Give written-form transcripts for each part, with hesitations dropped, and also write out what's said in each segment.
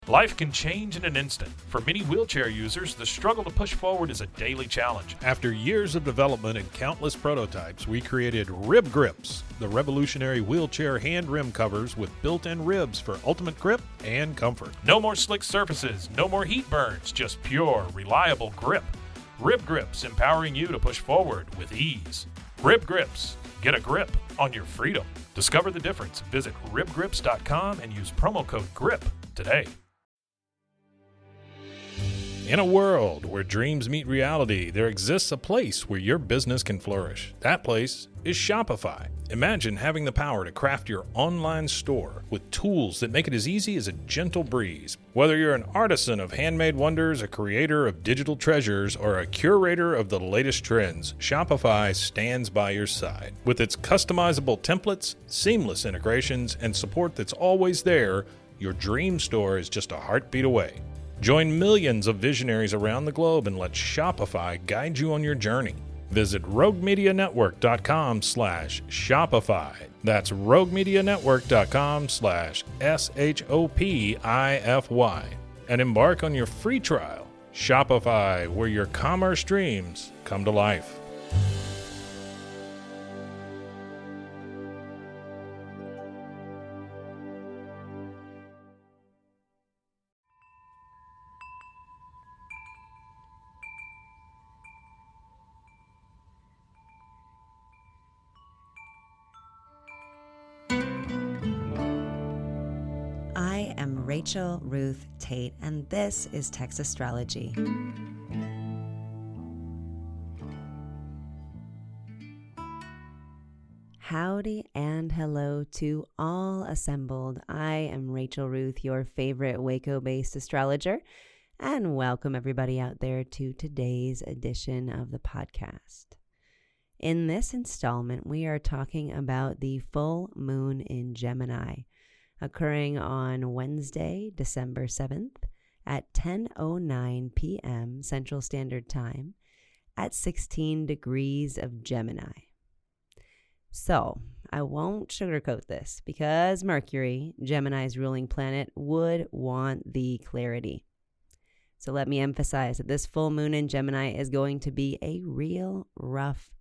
Life can change in an instant. For many wheelchair users, the struggle to push forward is a daily challenge. After years of development and countless prototypes, we created Rib Grips, the revolutionary wheelchair hand rim covers with built-in ribs for ultimate grip and comfort. No more slick surfaces, no more heat burns, just pure, reliable grip. Rib Grips, empowering you to push forward with ease. Rib Grips, get a grip on your freedom. Discover the difference. Visit ribgrips.com and use promo code GRIP today. In a world where dreams meet reality, there exists a place where your business can flourish. That place is Shopify. Imagine having the power to craft your online store with tools that make it as easy as a gentle breeze. Whether you're an artisan of handmade wonders, a creator of digital treasures, or a curator of the latest trends, Shopify stands by your side. With its customizable templates, seamless integrations, and support that's always there, your dream store is just a heartbeat away. Join millions of visionaries around the globe and let Shopify guide you on your journey. Visit roguemedianetwork.com/Shopify. That's roguemedianetwork.com/SHOPIFY. And embark on your free trial. Shopify, where your commerce dreams come to life. I am Rachel Ruth Tate, and this is Text Astrology. Howdy and hello to all assembled. I am Rachel Ruth, your favorite Waco-based astrologer, and welcome everybody out there to today's edition of the podcast. In this installment, we are talking about the full moon in Gemini, occurring on Wednesday, December 7th at 10:09 p.m. Central Standard Time at 16 degrees of Gemini. So, I won't sugarcoat this because Mercury, Gemini's ruling planet, would want the clarity. So let me emphasize that this full moon in Gemini is going to be a real rough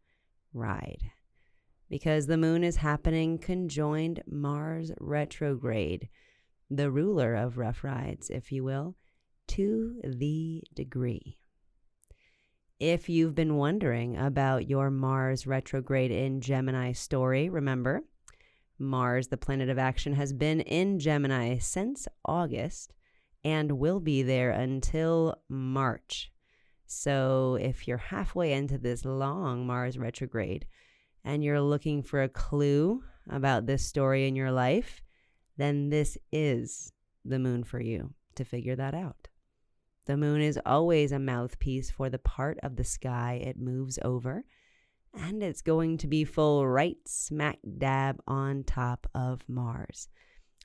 ride, because the moon is happening conjoined Mars retrograde, the ruler of rough rides, if you will, to the degree. If you've been wondering about your Mars retrograde in Gemini story, remember, Mars, the planet of action, has been in Gemini since August and will be there until March. So if you're halfway into this long Mars retrograde, and you're looking for a clue about this story in your life, then this is the moon for you to figure that out. The moon is always a mouthpiece for the part of the sky it moves over, and it's going to be full right smack dab on top of Mars,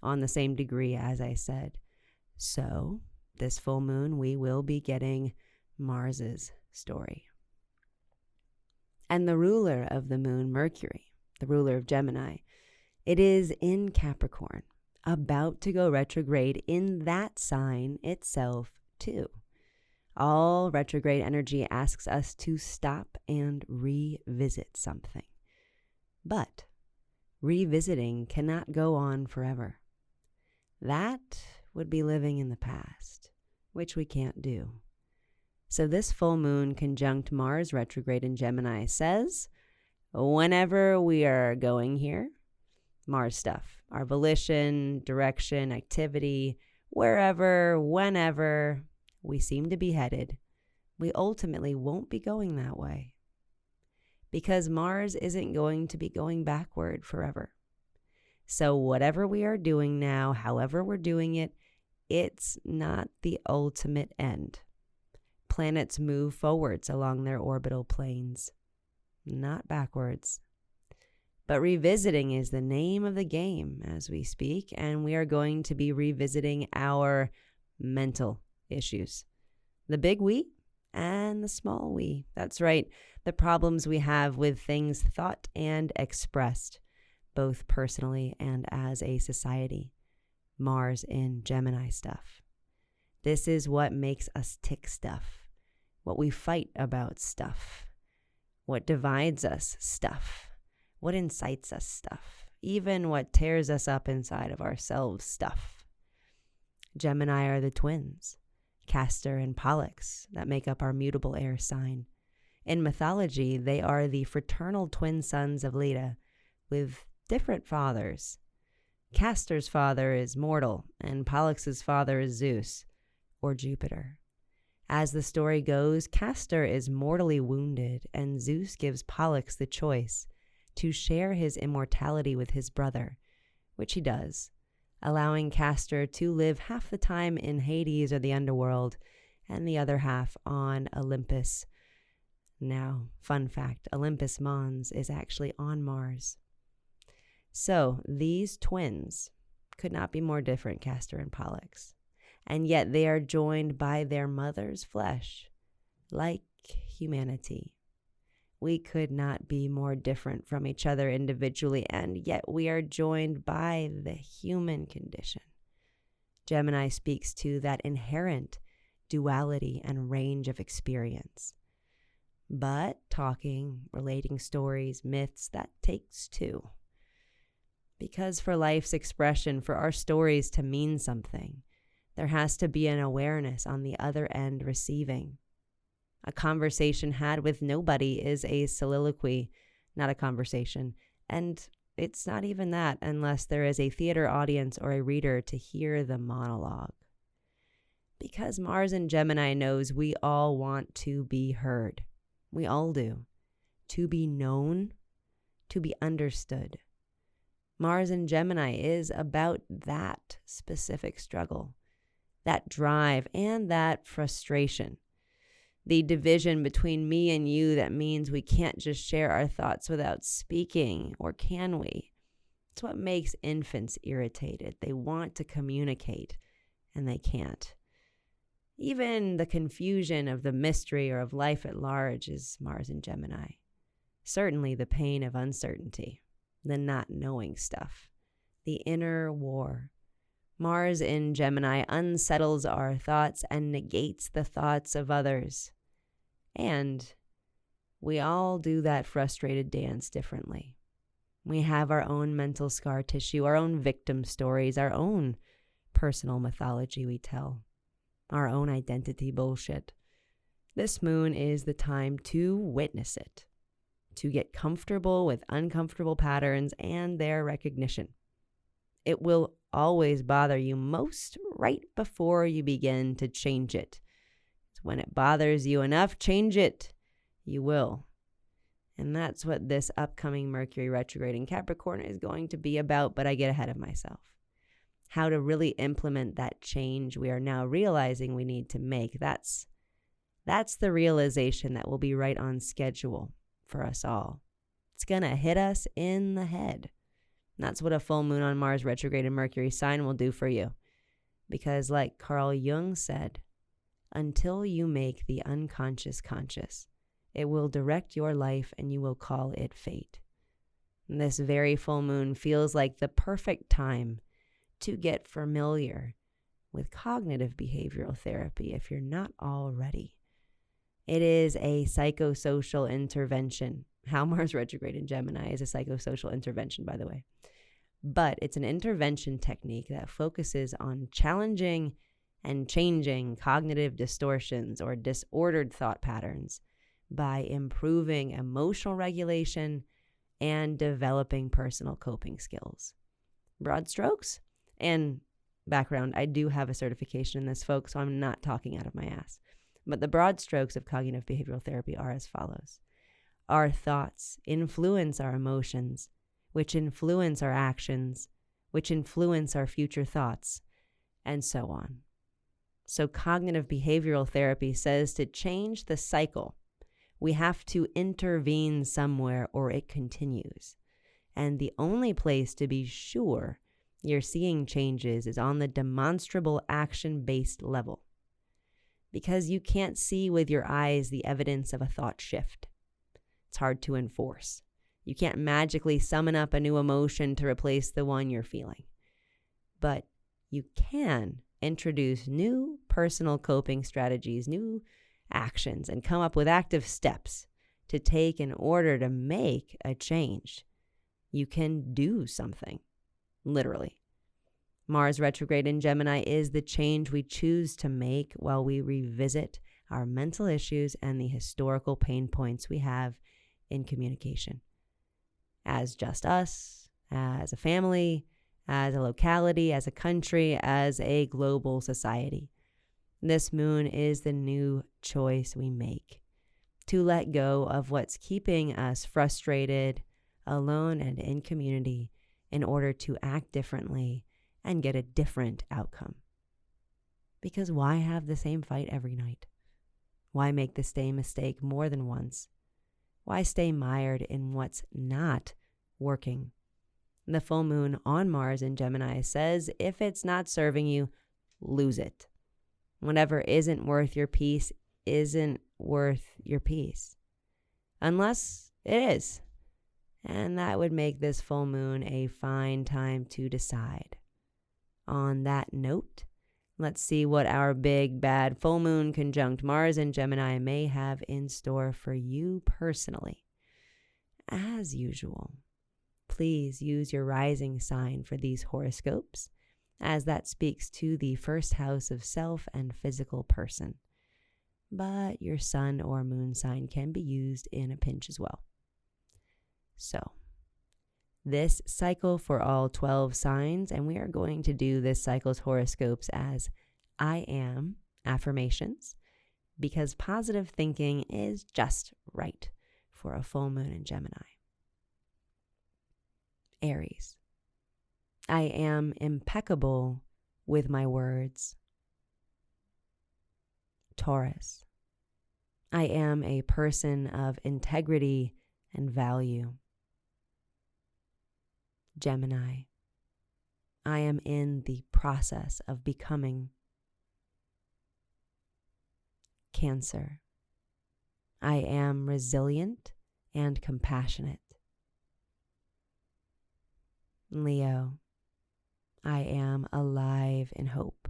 on the same degree as I said. So, this full moon, we will be getting Mars's story. And the ruler of the moon, Mercury, the ruler of Gemini, it is in Capricorn, about to go retrograde in that sign itself too. All retrograde energy asks us to stop and revisit something. But revisiting cannot go on forever. That would be living in the past, which we can't do. So this full moon conjunct Mars retrograde in Gemini says, whenever we are going here, Mars stuff, our volition, direction, activity, wherever, whenever we seem to be headed, we ultimately won't be going that way. Because Mars isn't going to be going backward forever. So whatever we are doing now, however we're doing it, it's not the ultimate end. Planets move forwards along their orbital planes, not backwards. But revisiting is the name of the game as we speak, and we are going to be revisiting our mental issues. The big we and the small we. That's right, the problems we have with things thought and expressed, both personally and as a society. Mars in Gemini stuff. This is what makes us tick stuff, what we fight about stuff, what divides us stuff, what incites us stuff, even what tears us up inside of ourselves stuff. Gemini are the twins, Castor and Pollux, that make up our mutable air sign. In mythology, they are the fraternal twin sons of Leda with different fathers. Castor's father is mortal, and Pollux's father is Zeus, or Jupiter. As the story goes, Castor is mortally wounded, and Zeus gives Pollux the choice to share his immortality with his brother, which he does, allowing Castor to live half the time in Hades or the underworld and the other half on Olympus. Now, fun fact, Olympus Mons is actually on Mars. So, these twins could not be more different, Castor and Pollux, and yet they are joined by their mother's flesh, like humanity. We could not be more different from each other individually, and yet we are joined by the human condition. Gemini speaks to that inherent duality and range of experience. But talking, relating stories, myths, that takes two. Because for life's expression, for our stories to mean something, there has to be an awareness on the other end receiving. A conversation had with nobody is a soliloquy, not a conversation. And it's not even that unless there is a theater audience or a reader to hear the monologue. Because Mars in Gemini knows we all want to be heard. We all do. To be known, to be understood. Mars in Gemini is about that specific struggle, that drive, and that frustration. The division between me and you that means we can't just share our thoughts without speaking, or can we? It's what makes infants irritated. They want to communicate, and they can't. Even the confusion of the mystery or of life at large is Mars in Gemini. Certainly the pain of uncertainty, the not knowing stuff, the inner war. Mars in Gemini unsettles our thoughts and negates the thoughts of others. And we all do that frustrated dance differently. We have our own mental scar tissue, our own victim stories, our own personal mythology we tell, our own identity bullshit. This moon is the time to witness it, to get comfortable with uncomfortable patterns and their recognition. It will always bother you most right before you begin to change it. When it bothers you enough, change it. You will. And that's what this upcoming Mercury retrograde in Capricorn is going to be about, but I get ahead of myself. How to really implement that change we are now realizing we need to make. That's the realization that will be right on schedule for us all. It's going to hit us in the head. And that's what a full moon on Mars retrograde in Mercury sign will do for you. Because like Carl Jung said, until you make the unconscious conscious, it will direct your life and you will call it fate. And this very full moon feels like the perfect time to get familiar with cognitive behavioral therapy if you're not already. It is a psychosocial intervention. How Mars retrograde in Gemini is a psychosocial intervention, by the way. But it's an intervention technique that focuses on challenging and changing cognitive distortions or disordered thought patterns by improving emotional regulation and developing personal coping skills. Broad strokes and background, I do have a certification in this, folks, so I'm not talking out of my ass. But the broad strokes of cognitive behavioral therapy are as follows. Our thoughts influence our emotions, which influence our actions, which influence our future thoughts, and so on. So cognitive behavioral therapy says to change the cycle, we have to intervene somewhere or it continues. And the only place to be sure you're seeing changes is on the demonstrable action-based level. Because you can't see with your eyes the evidence of a thought shift. It's hard to enforce. You can't magically summon up a new emotion to replace the one you're feeling. But you can introduce new personal coping strategies, new actions, and come up with active steps to take in order to make a change. You can do something, literally. Mars retrograde in Gemini is the change we choose to make while we revisit our mental issues and the historical pain points we have in communication. As just us, as a family, as a locality, as a country, as a global society. This moon is the new choice we make to let go of what's keeping us frustrated, alone, and in community in order to act differently and get a different outcome. Because why have the same fight every night? Why make the same mistake more than once? Why stay mired in what's not working? The full moon on Mars in Gemini says if it's not serving you, lose it. Whatever isn't worth your peace isn't worth your peace. Unless it is. And that would make this full moon a fine time to decide. On that note, let's see what our big bad full moon conjunct Mars in Gemini may have in store for you personally. As usual, please use your rising sign for these horoscopes, as that speaks to the first house of self and physical person. But your sun or moon sign can be used in a pinch as well. So, this cycle for all 12 signs, and we are going to do this cycle's horoscopes as I am affirmations, because positive thinking is just right for a full moon in Gemini. Aries, I am impeccable with my words. Taurus, I am a person of integrity and value. Gemini, I am in the process of becoming. Cancer, I am resilient and compassionate. Leo, I am alive in hope.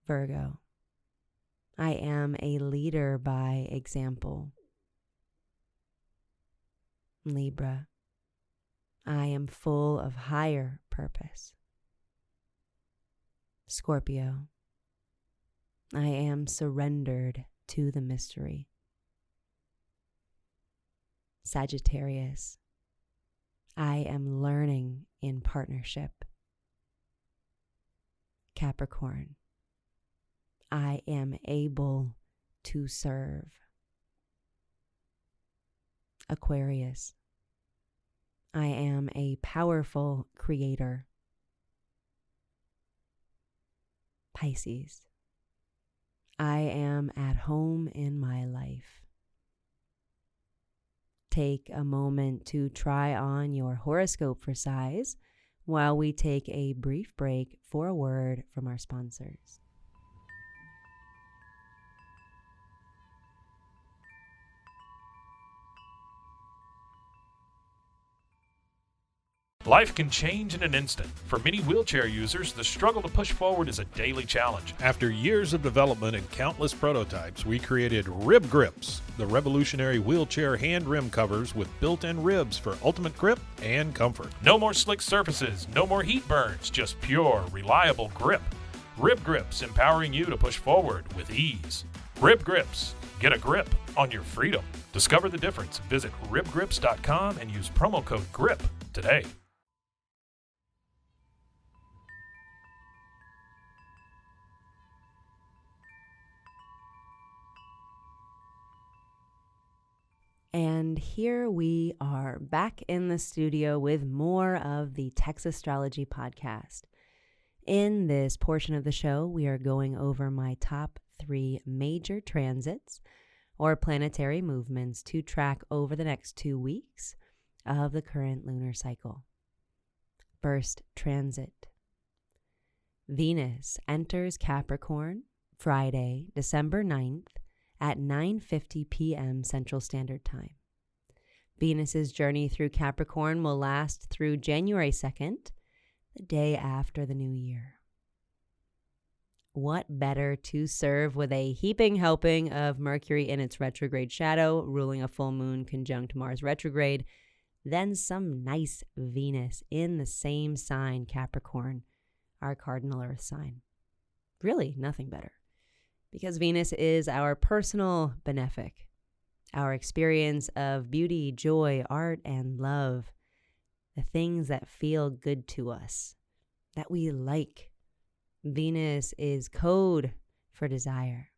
Virgo, I am a leader by example. Libra, I am full of higher purpose. Scorpio, I am surrendered to the mystery. Sagittarius, I am learning in partnership. Capricorn, I am able to serve. Aquarius, I am a powerful creator. Pisces, I am at home in my life. Take a moment to try on your horoscope for size while we take a brief break for a word from our sponsors. Life can change in an instant. For many wheelchair users, the struggle to push forward is a daily challenge. After years of development and countless prototypes, we created Rib Grips, the revolutionary wheelchair hand rim covers with built-in ribs for ultimate grip and comfort. No more slick surfaces, no more heat burns, just pure, reliable grip. Rib Grips, empowering you to push forward with ease. Rib Grips, get a grip on your freedom. Discover the difference. Visit ribgrips.com and use promo code GRIP today. And here we are back in the studio with more of the Texas Astrology podcast. In this portion of the show, we are going over my top 3 major transits or planetary movements to track over the next 2 weeks of the current lunar cycle. First transit. Venus enters Capricorn Friday, December 9th, at 9:50 p.m. Central Standard Time. Venus's journey through Capricorn will last through January 2nd, the day after the new year. What better to serve with a heaping helping of Mercury in its retrograde shadow, ruling a full moon conjunct Mars retrograde, than some nice Venus in the same sign, Capricorn, our cardinal earth sign. Really, nothing better. Because Venus is our personal benefic, our experience of beauty, joy, art, and love, the things that feel good to us, that we like. Venus is code for desire.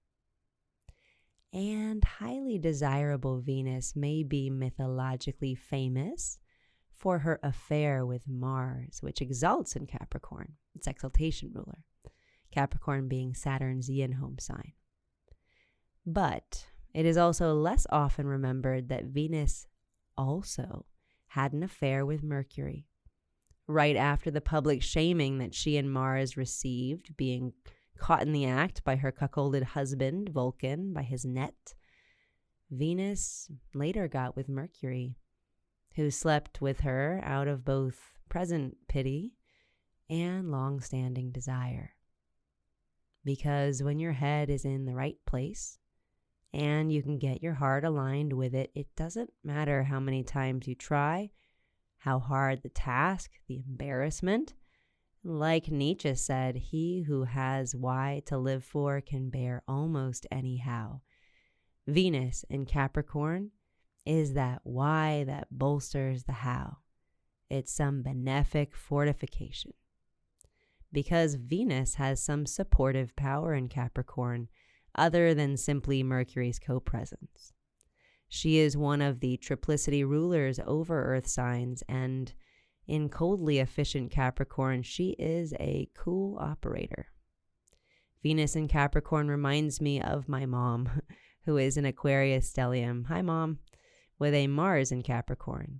And highly desirable Venus may be mythologically famous for her affair with Mars, which exalts in Capricorn, its exaltation ruler, Capricorn being Saturn's yin home sign. But it is also less often remembered that Venus also had an affair with Mercury, right after the public shaming that she and Mars received, being caught in the act by her cuckolded husband, Vulcan, by his net. Venus later got with Mercury, who slept with her out of both present pity and long-standing desire. Because when your head is in the right place and you can get your heart aligned with it, it doesn't matter how many times you try, how hard the task, the embarrassment. Like Nietzsche said, he who has why to live for can bear almost anyhow. Venus in Capricorn is that why that bolsters the how. It's some benefic fortification. Because Venus has some supportive power in Capricorn other than simply Mercury's co-presence. She is one of the triplicity rulers over Earth signs, and in coldly efficient Capricorn, she is a cool operator. Venus in Capricorn reminds me of my mom, who is an Aquarius stellium. Hi, Mom. With a Mars in Capricorn.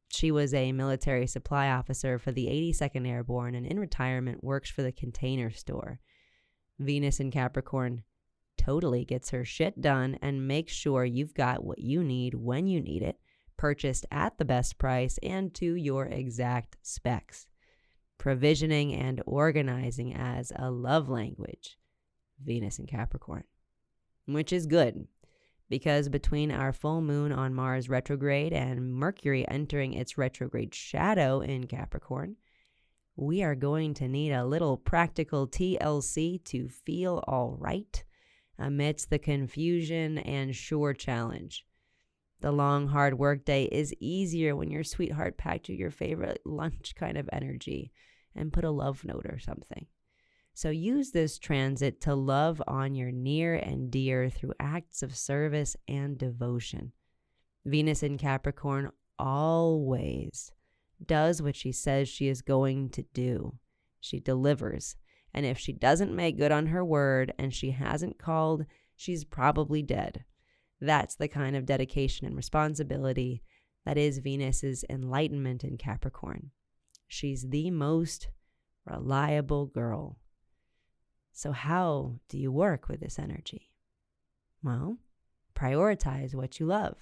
She was a military supply officer for the 82nd Airborne and in retirement works for the Container Store. Venus in Capricorn totally gets her shit done and makes sure you've got what you need when you need it, purchased at the best price and to your exact specs. Provisioning and organizing as a love language. Venus in Capricorn. Which is good, because between our full moon on Mars retrograde and Mercury entering its retrograde shadow in Capricorn, we are going to need a little practical TLC to feel all right amidst the confusion and sure challenge. The long, hard workday is easier when your sweetheart packed you your favorite lunch kind of energy and put a love note or something. So use this transit to love on your near and dear through acts of service and devotion. Venus in Capricorn always does what she says she is going to do. She delivers. And if she doesn't make good on her word and she hasn't called, she's probably dead. That's the kind of dedication and responsibility that is Venus's enlightenment in Capricorn. She's the most reliable girl. So how do you work with this energy? Well, prioritize what you love.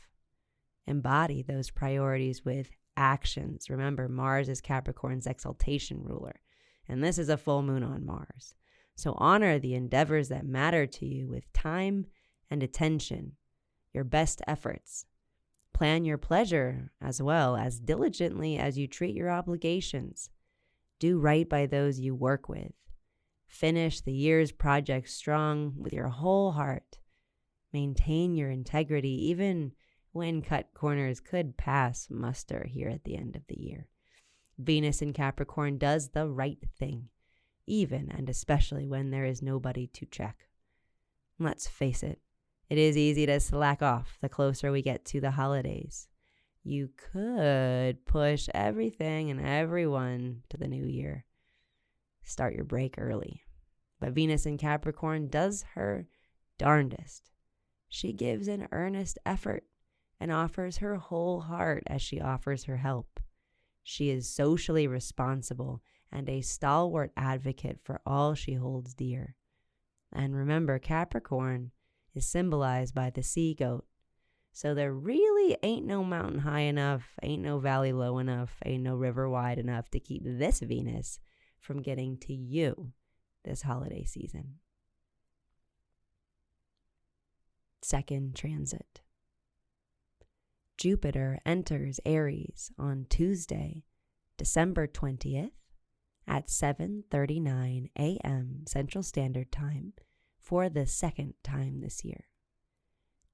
Embody those priorities with actions. Remember, Mars is Capricorn's exaltation ruler, and this is a full moon on Mars. So honor the endeavors that matter to you with time and attention, your best efforts. Plan your pleasure as well as diligently as you treat your obligations. Do right by those you work with. Finish the year's project strong with your whole heart. Maintain your integrity even when cut corners could pass muster here at the end of the year. Venus in Capricorn does the right thing, even and especially when there is nobody to check. Let's face it, it is easy to slack off the closer we get to the holidays. You could push everything and everyone to the new year. Start your break early. But Venus in Capricorn does her darndest. She gives an earnest effort and offers her whole heart as she offers her help. She is socially responsible and a stalwart advocate for all she holds dear. And remember, Capricorn is symbolized by the sea goat. So there really ain't no mountain high enough, ain't no valley low enough, ain't no river wide enough to keep this Venus from getting to you this holiday season. Second transit. Jupiter enters Aries on Tuesday, December 20th at 7:39 a.m. Central Standard Time for the second time this year.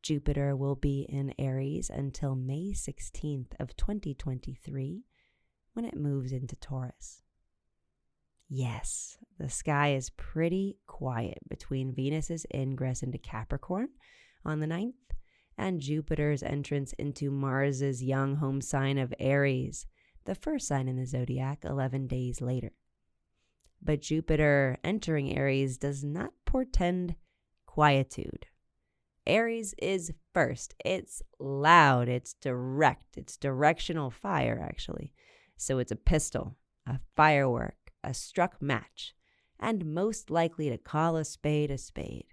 Jupiter will be in Aries until May 16th of 2023 when it moves into Taurus. Yes, the sky is pretty quiet between Venus's ingress into Capricorn on the 9th and Jupiter's entrance into Mars's young home sign of Aries, the first sign in the zodiac, 11 days later. But Jupiter entering Aries does not portend quietude. Aries is first. It's loud, it's direct, it's directional fire, actually. So it's a pistol, a firework, a struck match, and most likely to call a spade a spade.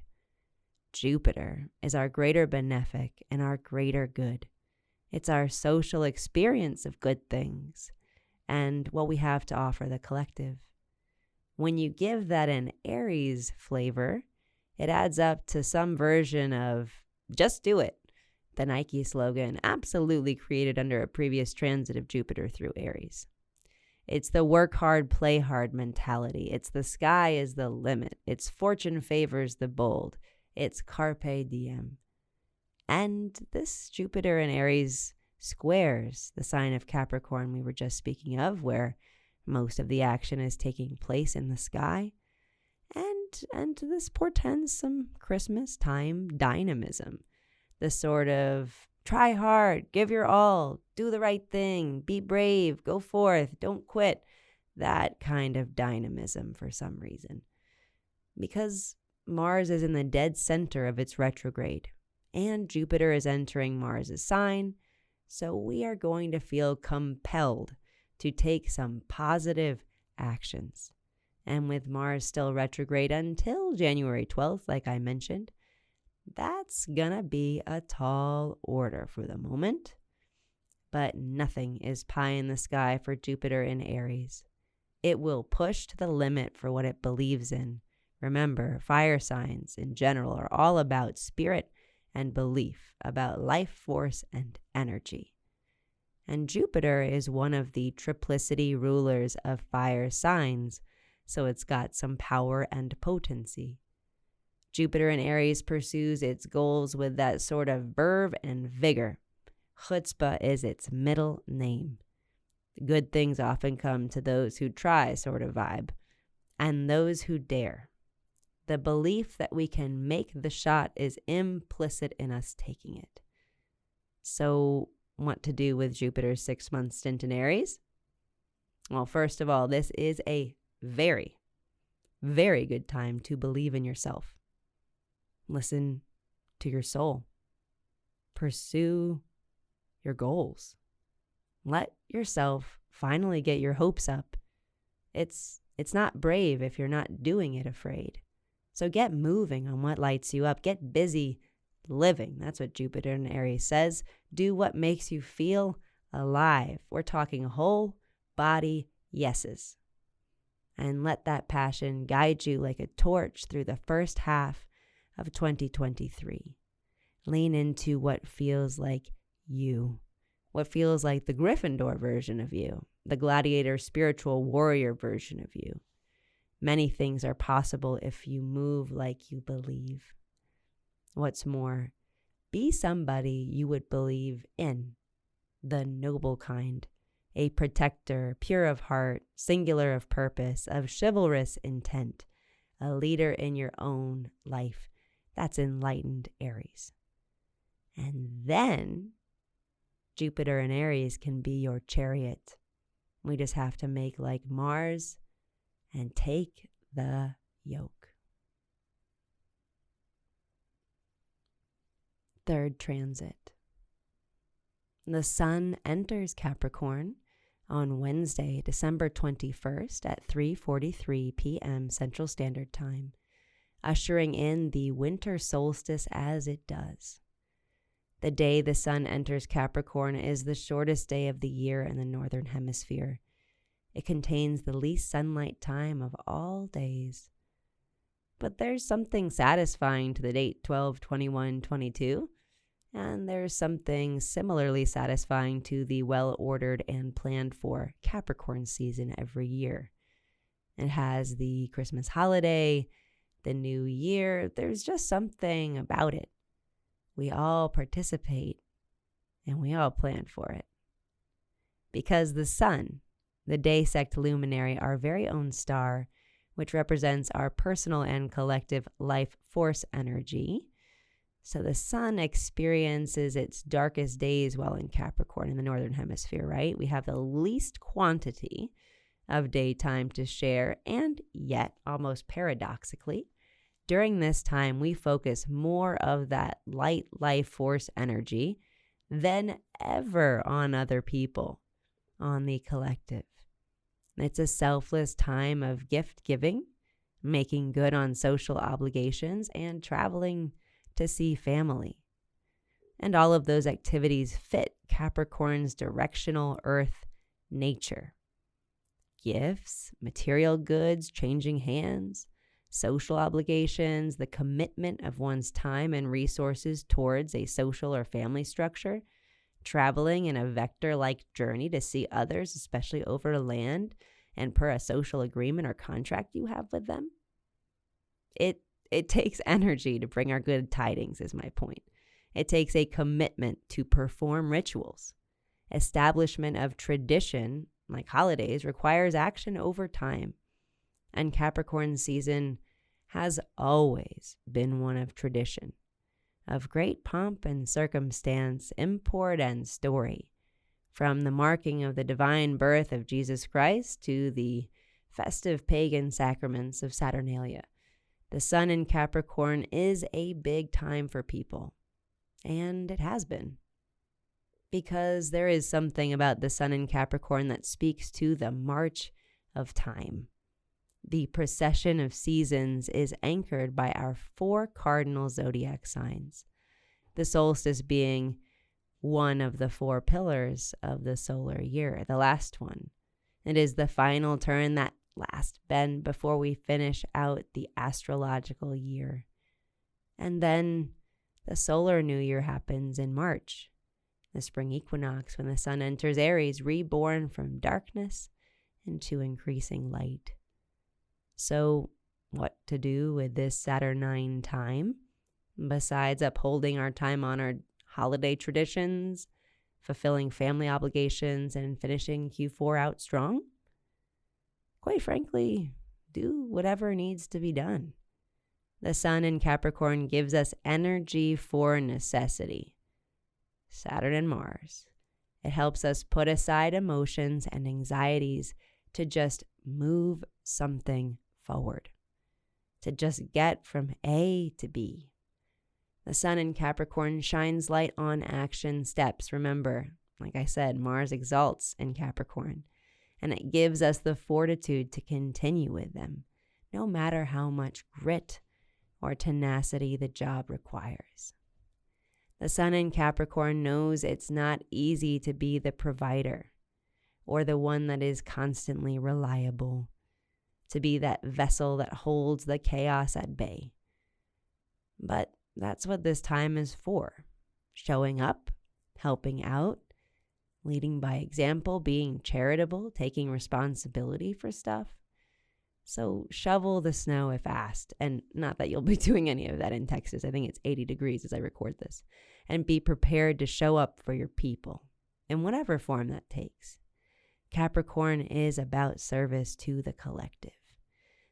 Jupiter is our greater benefic and our greater good. It's our social experience of good things and what we have to offer the collective. When you give that an Aries flavor, it adds up to some version of just do it, the Nike slogan, absolutely created under a previous transit of Jupiter through Aries. It's the work hard, play hard mentality. It's the sky is the limit. It's fortune favors the bold. It's carpe diem. And this Jupiter in Aries squares the sign of Capricorn we were just speaking of, where most of the action is taking place in the sky. And this portends some Christmas time dynamism. The sort of try hard, give your all, do the right thing, be brave, go forth, don't quit. That kind of dynamism for some reason. Because Mars is in the dead center of its retrograde, and Jupiter is entering Mars's sign, so we are going to feel compelled to take some positive actions. And with Mars still retrograde until January 12th, like I mentioned, that's gonna be a tall order for the moment. But nothing is pie in the sky for Jupiter in Aries. It will push to the limit for what it believes in. Remember, fire signs in general are all about spirit and belief, about life force and energy. And Jupiter is one of the triplicity rulers of fire signs, so it's got some power and potency. Jupiter in Aries pursues its goals with that sort of verve and vigor. Chutzpah is its middle name. Good things often come to those who try sort of vibe, and those who dare. The belief that we can make the shot is implicit in us taking it. So, what to do with Jupiter's 6-month stint in Aries? Well, first of all, this is a very, very good time to believe in yourself. Listen to your soul. Pursue your goals. Let yourself finally get your hopes up. It's not brave if you're not doing it afraid. So get moving on what lights you up. Get busy living. That's what Jupiter in Aries says. Do what makes you feel alive. We're talking whole body yeses. And let that passion guide you like a torch through the first half of 2023. Lean into what feels like you. What feels like the Gryffindor version of you. The gladiator spiritual warrior version of you. Many things are possible if you move like you believe. What's more, be somebody you would believe in, the noble kind, a protector, pure of heart, singular of purpose, of chivalrous intent, a leader in your own life. That's enlightened Aries. And then Jupiter in Aries can be your chariot. We just have to make like Mars and take the yoke. Third transit. The sun enters Capricorn on Wednesday, December 21st at 3:43 p.m. Central Standard Time, ushering in the winter solstice as it does. The day the sun enters Capricorn is the shortest day of the year in the Northern Hemisphere. It contains the least sunlight time of all days. But there's something satisfying to the date 12/21/22, and there's something similarly satisfying to the well-ordered and planned for Capricorn season every year. It has the Christmas holiday, the New Year. There's just something about it. We all participate and we all plan for it. Because the sun, the day sect luminary, our very own star, which represents our personal and collective life force energy. So the sun experiences its darkest days while in Capricorn in the northern hemisphere, right? We have the least quantity of daytime to share, and yet, almost paradoxically, during this time, we focus more of that light life force energy than ever on other people, on the collective. It's a selfless time of gift giving, making good on social obligations, and traveling to see family. And all of those activities fit Capricorn's directional earth nature. Gifts, material goods, changing hands, social obligations, the commitment of one's time and resources towards a social or family structure, traveling in a vector-like journey to see others, especially over land and per a social agreement or contract you have with them. It takes energy to bring our good tidings, is my point. It takes a commitment to perform rituals. Establishment of tradition, like holidays, requires action over time. And Capricorn season has always been one of tradition, of great pomp and circumstance, import and story, from the marking of the divine birth of Jesus Christ to the festive pagan sacraments of Saturnalia. The sun in Capricorn is a big time for people, and it has been. Because there is something about the sun in Capricorn that speaks to the march of time. The procession of seasons is anchored by our 4 cardinal zodiac signs, the solstice being one of the 4 pillars of the solar year, the last one. It is the final turn, that last bend before we finish out the astrological year. And then the solar new year happens in March, the spring equinox, when the sun enters Aries, reborn from darkness into increasing light. So what to do with this Saturnine time, besides upholding our time-honored holiday traditions, fulfilling family obligations, and finishing Q4 out strong? Quite frankly, do whatever needs to be done. The sun in Capricorn gives us energy for necessity. Saturn and Mars. It helps us put aside emotions and anxieties to just move something forward, to just get from A to B. The sun in Capricorn shines light on action steps. Remember, like I said, Mars exalts in Capricorn, and it gives us the fortitude to continue with them, no matter how much grit or tenacity the job requires. The sun in Capricorn knows it's not easy to be the provider or the one that is constantly reliable, to be that vessel that holds the chaos at bay. But that's what this time is for. Showing up, helping out, leading by example, being charitable, taking responsibility for stuff. So shovel the snow if asked. And not that you'll be doing any of that in Texas. I think it's 80 degrees as I record this. And be prepared to show up for your people in whatever form that takes. Capricorn is about service to the collective.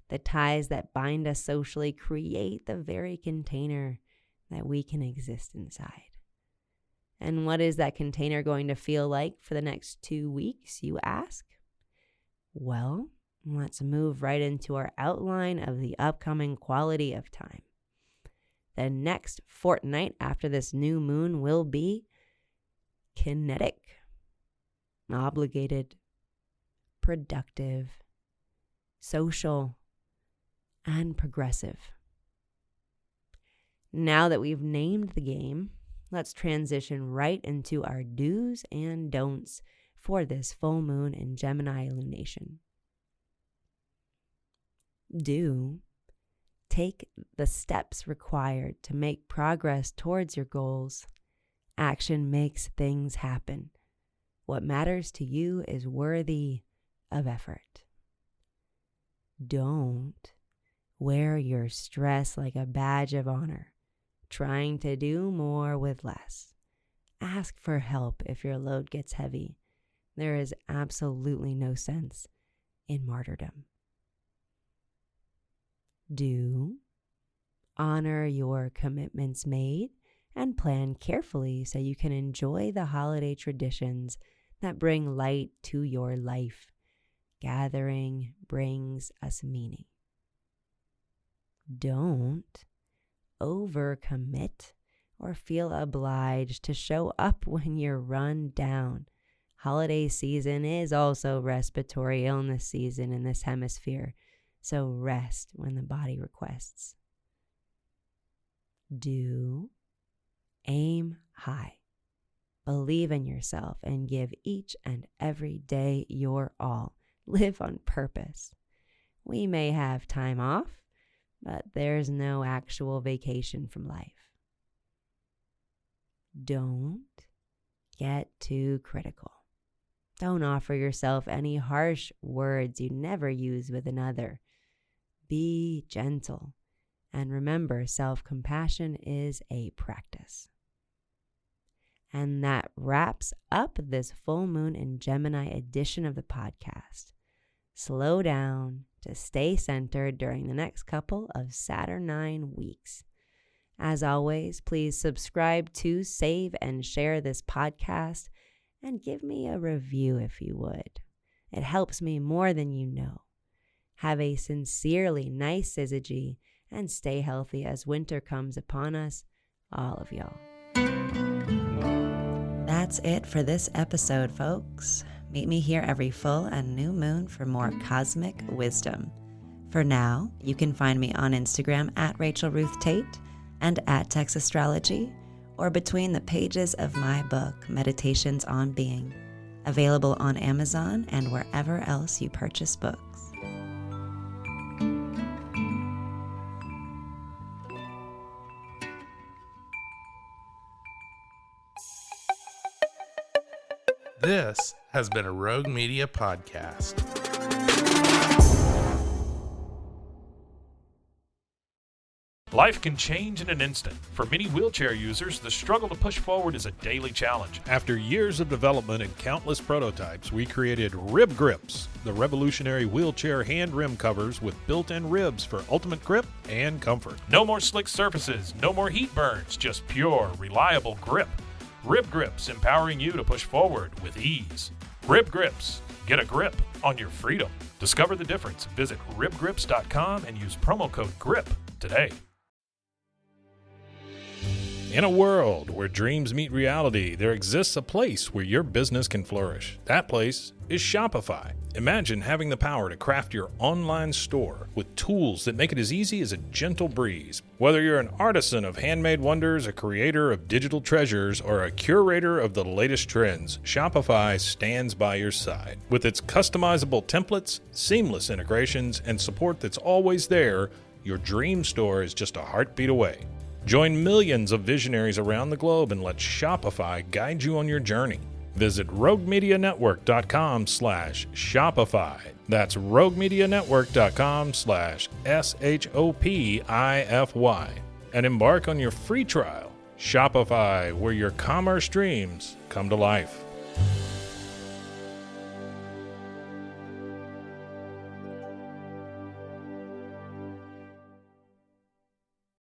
The ties that bind us socially create the very container that we can exist inside. And what is that container going to feel like for the next 2 weeks, you ask? Well, let's move right into our outline of the upcoming quality of time. The next fortnight after this new moon will be kinetic, obligated, productive, social, and progressive. Now that we've named the game, let's transition right into our do's and don'ts for this full moon in Gemini lunation. Do, Take the steps required to make progress towards your goals. Action makes things happen. What matters to you is worthy of effort. Don't wear your stress like a badge of honor, trying to do more with less. Ask for help if your load gets heavy. There is absolutely no sense in martyrdom. Do honor your commitments made and plan carefully so you can enjoy the holiday traditions that bring light to your life. Gathering brings us meaning. Don't overcommit or feel obliged to show up when you're run down. Holiday season is also respiratory illness season in this hemisphere, so rest when the body requests. Do aim high. Believe in yourself and give each and every day your all. Live on purpose. We may have time off, but there's no actual vacation from life. Don't get too critical. Don't offer yourself any harsh words you never use with another. Be gentle. And remember, self-compassion is a practice. And that wraps up this full moon in Gemini edition of the podcast. Slow down to stay centered during the next couple of Saturnine weeks. As always, please subscribe to, save, and share this podcast, and give me a review if you would. It helps me more than you know. Have a sincerely nice syzygy, and stay healthy as winter comes upon us, all of y'all. That's it for this episode, folks. Meet me here every full and new moon for more cosmic wisdom. For now, you can find me on Instagram at Rachel Ruth Tate and at Tex Astrology, or between the pages of my book, Meditations on Being, available on Amazon and wherever else you purchase books. This has been a Rogue Media podcast. Life can change in an instant. For many wheelchair users, the struggle to push forward is a daily challenge. After years of development and countless prototypes, we created Rib Grips, the revolutionary wheelchair hand rim covers with built-in ribs for ultimate grip and comfort. No more slick surfaces, no more heat burns, just pure, reliable grip. Rib Grips, empowering you to push forward with ease. Rib Grips, get a grip on your freedom. Discover the difference. Visit ribgrips.com and use promo code GRIP today. In a world where dreams meet reality, there exists a place where your business can flourish. That place is Shopify. Imagine having the power to craft your online store with tools that make it as easy as a gentle breeze. Whether you're an artisan of handmade wonders, a creator of digital treasures, or a curator of the latest trends, Shopify stands by your side. With its customizable templates, seamless integrations, and support that's always there, your dream store is just a heartbeat away. Join millions of visionaries around the globe and let Shopify guide you on your journey. Visit roguemedianetwork.com/Shopify. That's roguemedianetwork.com/SHOPIFY. And embark on your free trial. Shopify, where your commerce dreams come to life.